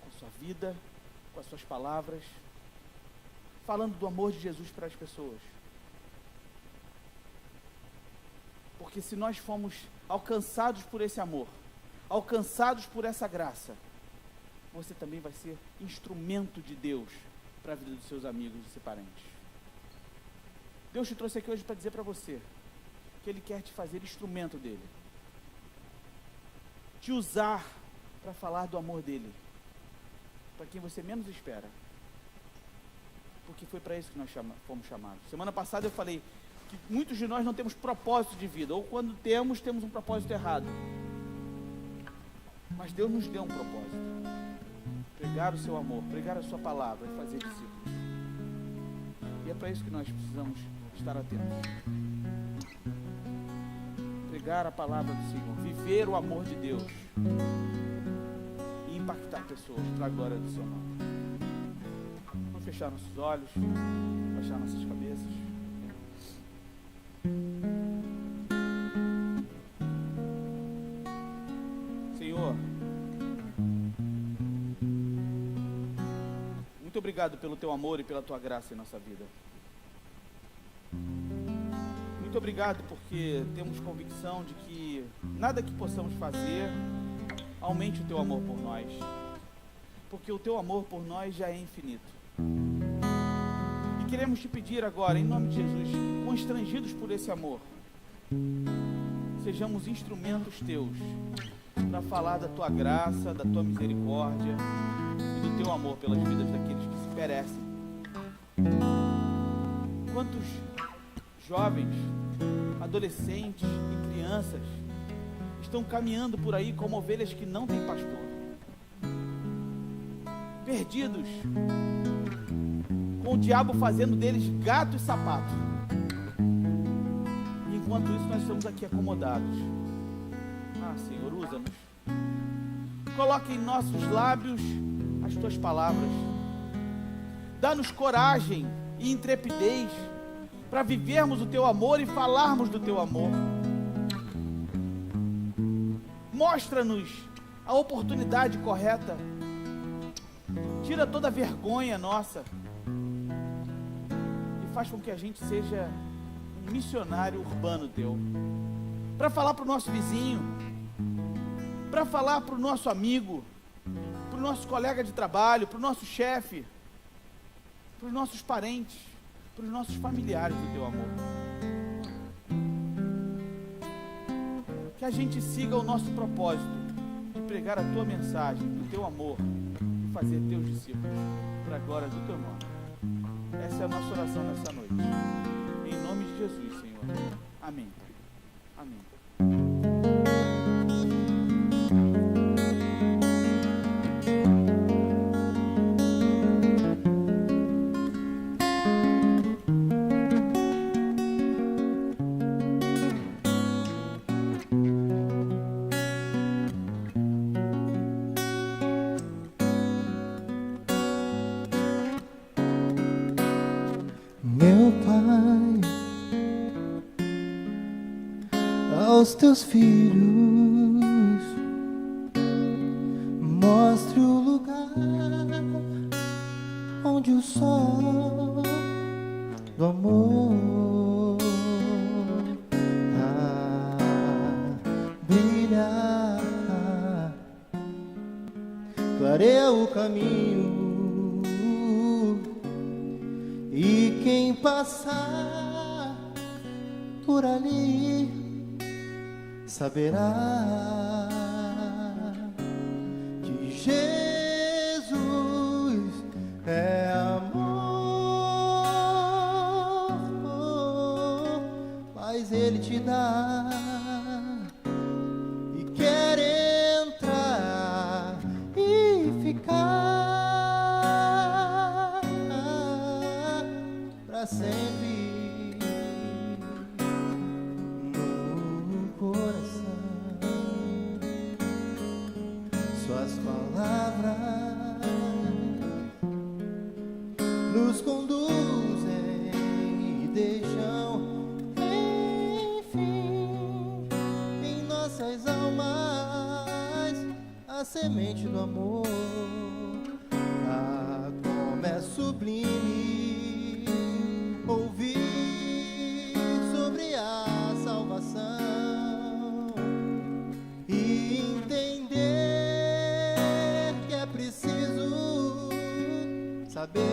com sua vida, com as suas palavras, falando do amor de Jesus para as pessoas. Porque se nós fomos alcançados por esse amor, alcançados por essa graça, você também vai ser instrumento de Deus para a vida dos seus amigos e seus parentes. Deus te trouxe aqui hoje para dizer para você que Ele quer te fazer instrumento dEle, te usar para falar do amor dEle, para quem você menos espera, porque foi para isso que nós fomos chamados. Semana passada eu falei que muitos de nós não temos propósito de vida, ou quando temos um propósito errado, mas Deus nos deu um propósito: pregar o seu amor, pregar a sua palavra e fazer discípulos. E é para isso que nós precisamos estar atentos. Pregar a palavra do Senhor, viver o amor de Deus e impactar pessoas para a glória do seu nome. Vamos fechar nossos olhos, baixar nossas cabeças. Senhor, muito obrigado pelo teu amor e pela tua graça em nossa vida. Muito obrigado porque temos convicção de que nada que possamos fazer aumente o teu amor por nós, porque o teu amor por nós já é infinito. E queremos te pedir agora, em nome de Jesus, constrangidos por esse amor, sejamos instrumentos teus para falar da tua graça, da tua misericórdia e do teu amor pelas vidas daqueles que se perecem. Quantos jovens, adolescentes e crianças estão caminhando por aí como ovelhas que não têm pastor? perdidos, com o diabo fazendo deles gato e sapato. E enquanto isso nós estamos aqui acomodados. Ah, Senhor, usa-nos. Coloque em nossos lábios as tuas palavras. Dá-nos coragem e intrepidez para vivermos o teu amor e falarmos do teu amor. Mostra-nos a oportunidade correta. Tira toda a vergonha nossa e faz com que a gente seja um missionário urbano teu, para falar para o nosso vizinho, para falar para o nosso amigo, para o nosso colega de trabalho, para o nosso chefe, para os nossos parentes, para os nossos familiares do teu amor. Que a gente siga o nosso propósito de pregar a tua mensagem, do teu amor, e fazer teus discípulos para a glória do teu nome. Essa é a nossa oração nessa noite. Em nome de Jesus, Senhor. Amém. Amém. Meu Pai, aos teus filhos mostre o lugar onde o sol do amor brilha, clareia o caminho. E quem passar por ali saberá que Jesus é amor, mas Ele te dá e quer entrar e ficar sempre no coração. Suas palavras nos conduzem e deixam, enfim, em nossas almas a semente do amor. Ah, como é sublime ouvir sobre a salvação e entender que é preciso saber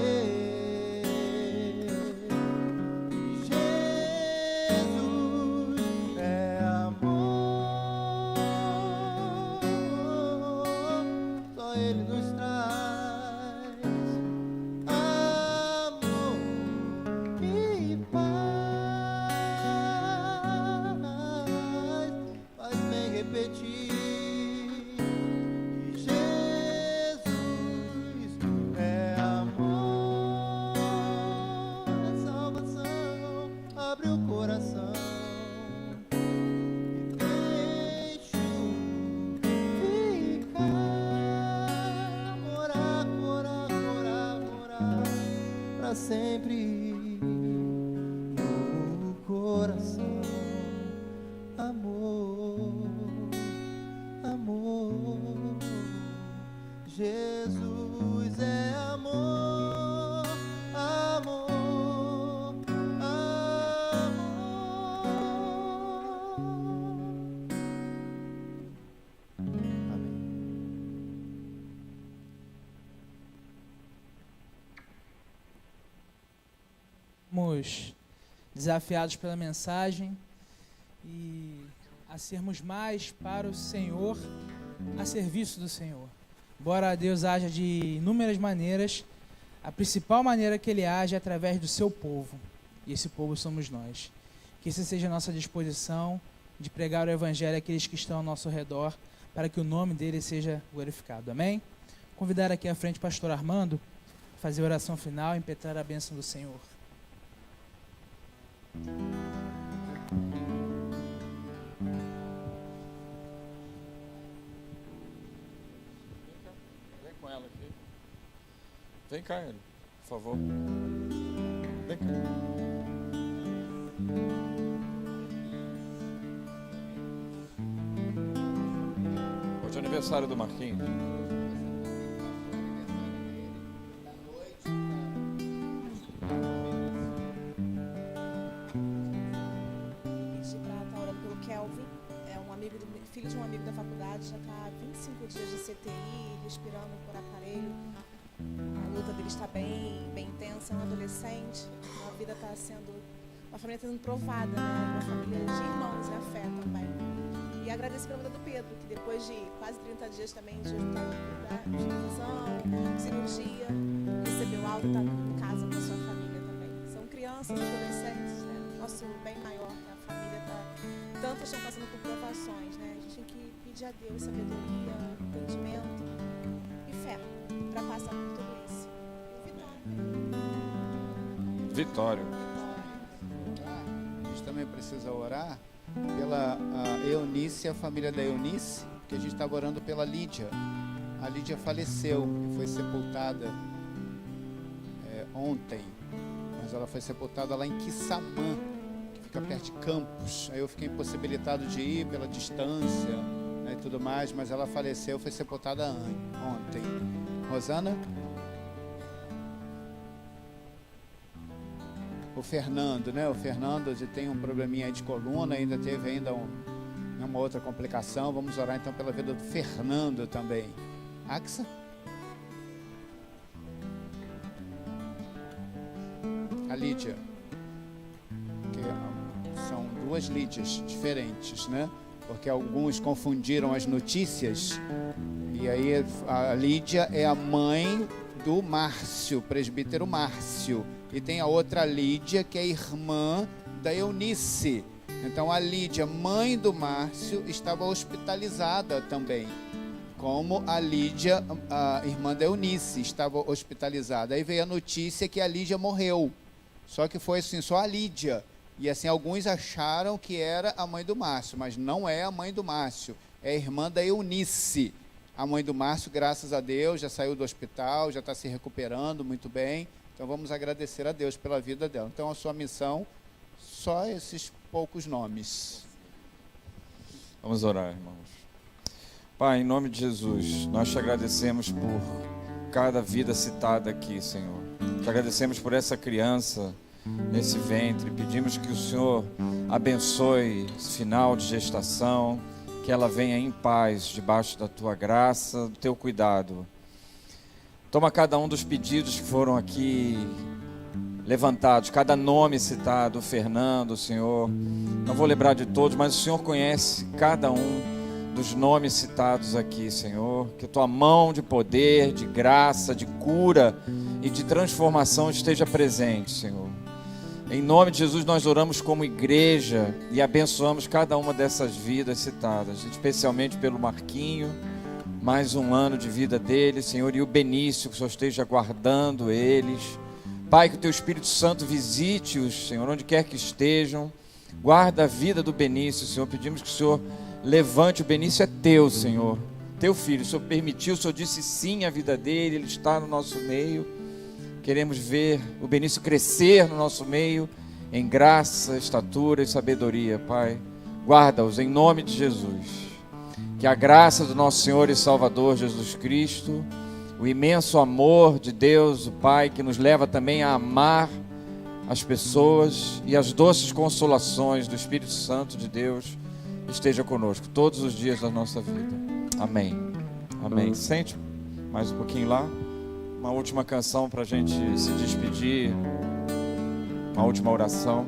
que Jesus é amor, só Ele nos traz repetir que Jesus é amor, é salvação. Abre o coração e deixa-o ficar, morar pra sempre no coração. Amor, Jesus é amor, amor, amor. Amém. Fomos desafiados pela mensagem e a sermos mais para o Senhor, a serviço do Senhor. Embora Deus haja de inúmeras maneiras, a principal maneira que Ele age é através do seu povo, e esse povo somos nós. Que essa seja a nossa disposição de pregar o Evangelho àqueles que estão ao nosso redor, para que o nome dele seja glorificado. Amém? convidar aqui à frente o pastor Armando, fazer a oração final e impetrar a bênção do Senhor. Vem com ela aqui. Vem cá, ele, por favor. Vem cá. Hoje é aniversário do Marquinhos. Filho de um amigo da faculdade, já está há 25 dias de CTI, respirando por aparelho. A luta dele está bem intensa, é um adolescente. A vida está sendo, uma família está sendo provada, né? Uma família de irmãos, na fé também. E agradecer pela vida do Pedro, que depois de quase 30 dias também de hospitalização, cirurgia, recebeu alta, está em casa com a sua família também. São crianças, adolescentes, né? Nosso bem maior, que a família está... Tantas estão passando por provações, né? A gente tem que pedir a Deus sabedoria, entendimento e fé para passar por tudo isso. Vitório. A gente também precisa orar pela Eunice, a família da Eunice, que a gente estava orando pela Lídia. A Lídia faleceu e foi sepultada ontem, mas ela foi sepultada lá em Quissamã, fica perto de Campos. Aí eu fiquei impossibilitado de ir pela distância, né, e tudo mais, mas ela faleceu, foi sepultada ontem. Rosana? O Fernando, né? O Fernando tem um probleminha aí de coluna, ainda teve uma outra complicação. Vamos orar então pela vida do Fernando também. Axa? A Lídia. São duas Lídias diferentes, né? Porque alguns confundiram as notícias. E aí a Lídia é a mãe do Márcio, presbítero Márcio. E tem a outra Lídia, que é irmã da Eunice. Então a Lídia, mãe do Márcio, estava hospitalizada também. Como a Lídia, a irmã da Eunice, estava hospitalizada. Aí veio a notícia que a Lídia morreu. Só que foi assim, só a Lídia. E assim, alguns acharam que era a mãe do Márcio, mas não é a mãe do Márcio, é a irmã da Eunice. A mãe do Márcio, graças a Deus, já saiu do hospital, já está se recuperando muito bem. Então vamos agradecer a Deus pela vida dela. Então a sua missão, só esses poucos nomes. Vamos orar, irmãos. Pai, em nome de Jesus, nós te agradecemos por cada vida citada aqui, Senhor. Te agradecemos por essa criança nesse ventre, pedimos que o Senhor abençoe esse final de gestação, que ela venha em paz, debaixo da tua graça, do teu cuidado. Toma cada um dos pedidos que foram aqui levantados, cada nome citado, o Fernando, Senhor, não vou lembrar de todos, mas o Senhor conhece cada um dos nomes citados aqui, Senhor, que a tua mão de poder, de graça, de cura e de transformação esteja presente, Senhor. Em nome de Jesus, nós oramos como igreja e abençoamos cada uma dessas vidas citadas, especialmente pelo Marquinho, mais um ano de vida dele, Senhor, e o Benício, que o Senhor esteja guardando eles. Pai, que o teu Espírito Santo visite-os, Senhor, onde quer que estejam. Guarda a vida do Benício, Senhor. Pedimos que o Senhor levante. O Benício é teu, Senhor, teu filho. O Senhor permitiu, o Senhor disse sim à vida dele, ele está no nosso meio. Queremos ver o Benício crescer no nosso meio, em graça, estatura e sabedoria, Pai. Guarda-os em nome de Jesus. Que a graça do nosso Senhor e Salvador Jesus Cristo, o imenso amor de Deus, o Pai, que nos leva também a amar as pessoas, e as doces consolações do Espírito Santo de Deus esteja conosco todos os dias da nossa vida. Amém. Amém. Sente mais um pouquinho lá. Uma última canção para a gente se despedir. Uma última oração.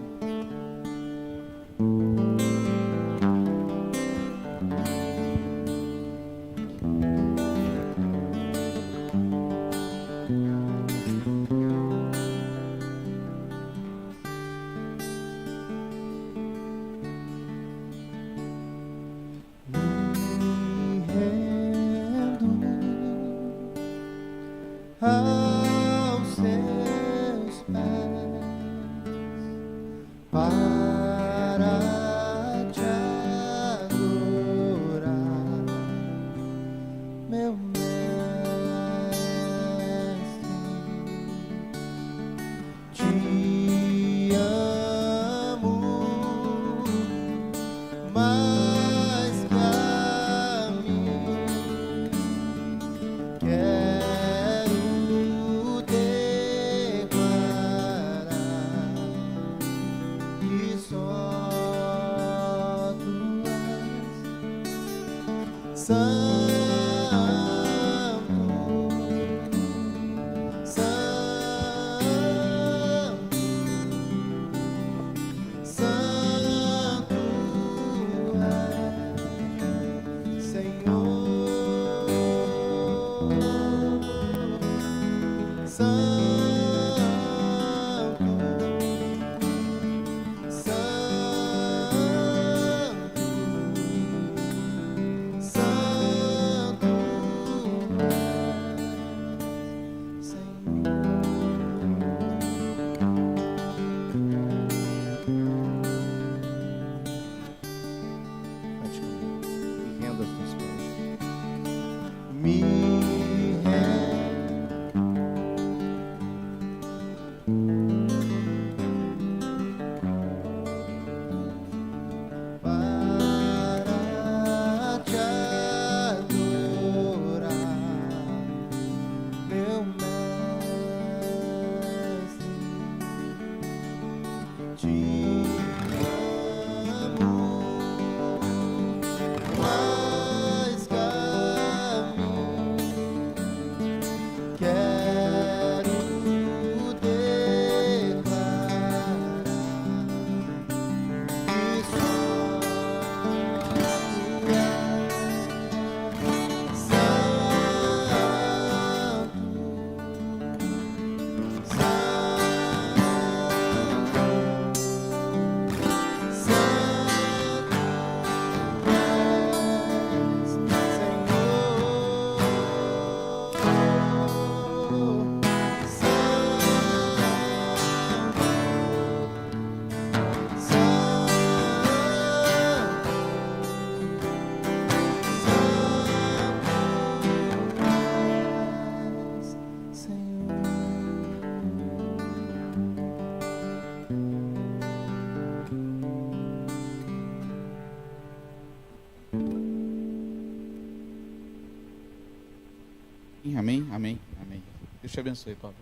Amém, amém, amém. Deus te abençoe, Pablo.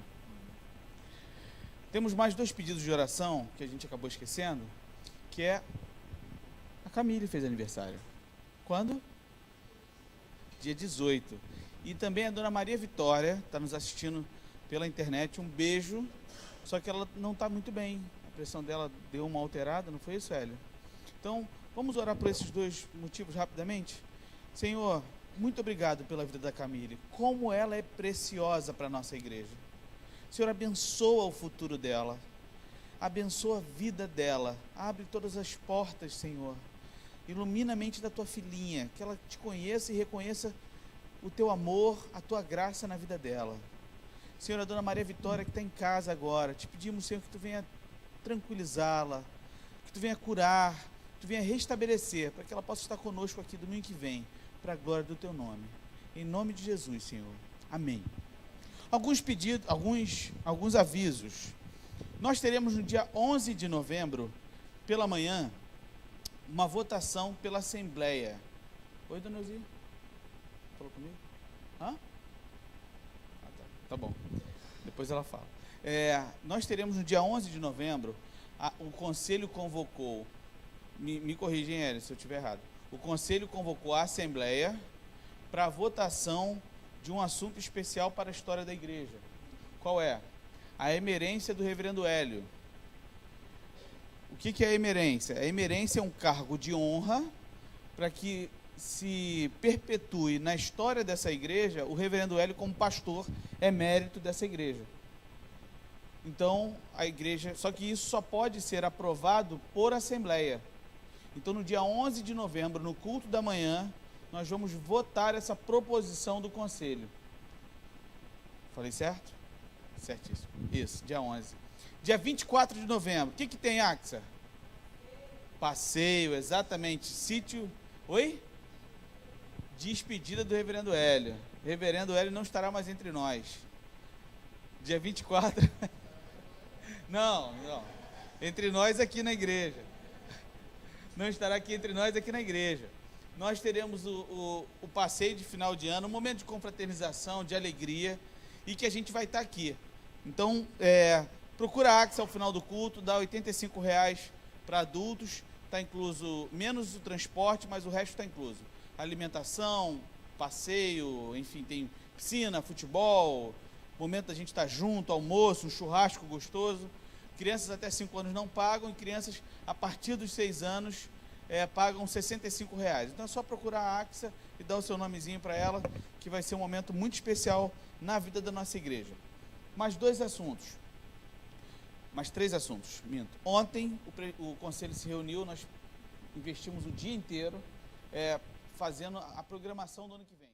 Temos mais 2 pedidos de oração que a gente acabou esquecendo, que é a Camille fez aniversário. Quando? Dia 18. E também a Dona Maria Vitória está nos assistindo pela internet. Um beijo. Só que ela não está muito bem. A pressão dela deu uma alterada, não foi isso, Hélio? Então, vamos orar por esses 2 motivos rapidamente? Senhor, muito obrigado pela vida da Camille. Como ela é preciosa para a nossa igreja. Senhor, abençoa o futuro dela. Abençoa a vida dela. Abre todas as portas, Senhor. Ilumina a mente da tua filhinha. Que ela te conheça e reconheça o teu amor, a tua graça na vida dela. Senhor, a Dona Maria Vitória que está em casa agora, te pedimos, Senhor, que tu venha tranquilizá-la, que tu venha curar, que tu venha restabelecer, para que ela possa estar conosco aqui domingo que vem, para a glória do teu nome. Em nome de Jesus, Senhor. Amém. Alguns pedidos, alguns avisos. Nós teremos no dia 11 de novembro, pela manhã, uma votação pela Assembleia. Oi, Dona Elzia? Falou comigo? Hã? Tá bom. Depois ela fala. Nós teremos no dia 11 de novembro, o Conselho convocou, me corrigem, Hélio, se eu estiver errado. O Conselho convocou a Assembleia para a votação de um assunto especial para a história da igreja. Qual é? A emerência do reverendo Hélio. O que é a emerência? A emerência é um cargo de honra para que se perpetue na história dessa igreja o reverendo Hélio como pastor emérito dessa igreja. Então, a igreja, só que isso só pode ser aprovado por assembleia. Então, no dia 11 de novembro, no culto da manhã, nós vamos votar essa proposição do conselho. Falei certo? Certíssimo. Isso, dia 11. Dia 24 de novembro, o que tem, Axa? Passeio, exatamente. Sítio. Oi? Despedida do reverendo Hélio. Reverendo Hélio não estará mais entre nós. Dia 24. Não. Entre nós aqui na igreja. Não estará aqui entre nós aqui na igreja. Nós teremos o passeio de final de ano, um momento de confraternização, de alegria, e que a gente vai estar aqui. Então, procura a Axa ao final do culto, dá R$85 para adultos, está incluso menos o transporte, mas o resto está incluso. Alimentação, passeio, enfim, tem piscina, futebol, momento da gente estar junto, almoço, um churrasco gostoso. Crianças até 5 anos não pagam, e crianças a partir dos 6 anos pagam R$65. Então é só procurar a Axa e dar o seu nomezinho para ela, que vai ser um momento muito especial na vida da nossa igreja. mais 2 assuntos. Mais 3 assuntos, minto. Ontem o conselho se reuniu, nós investimos o dia inteiro fazendo a programação do ano que vem.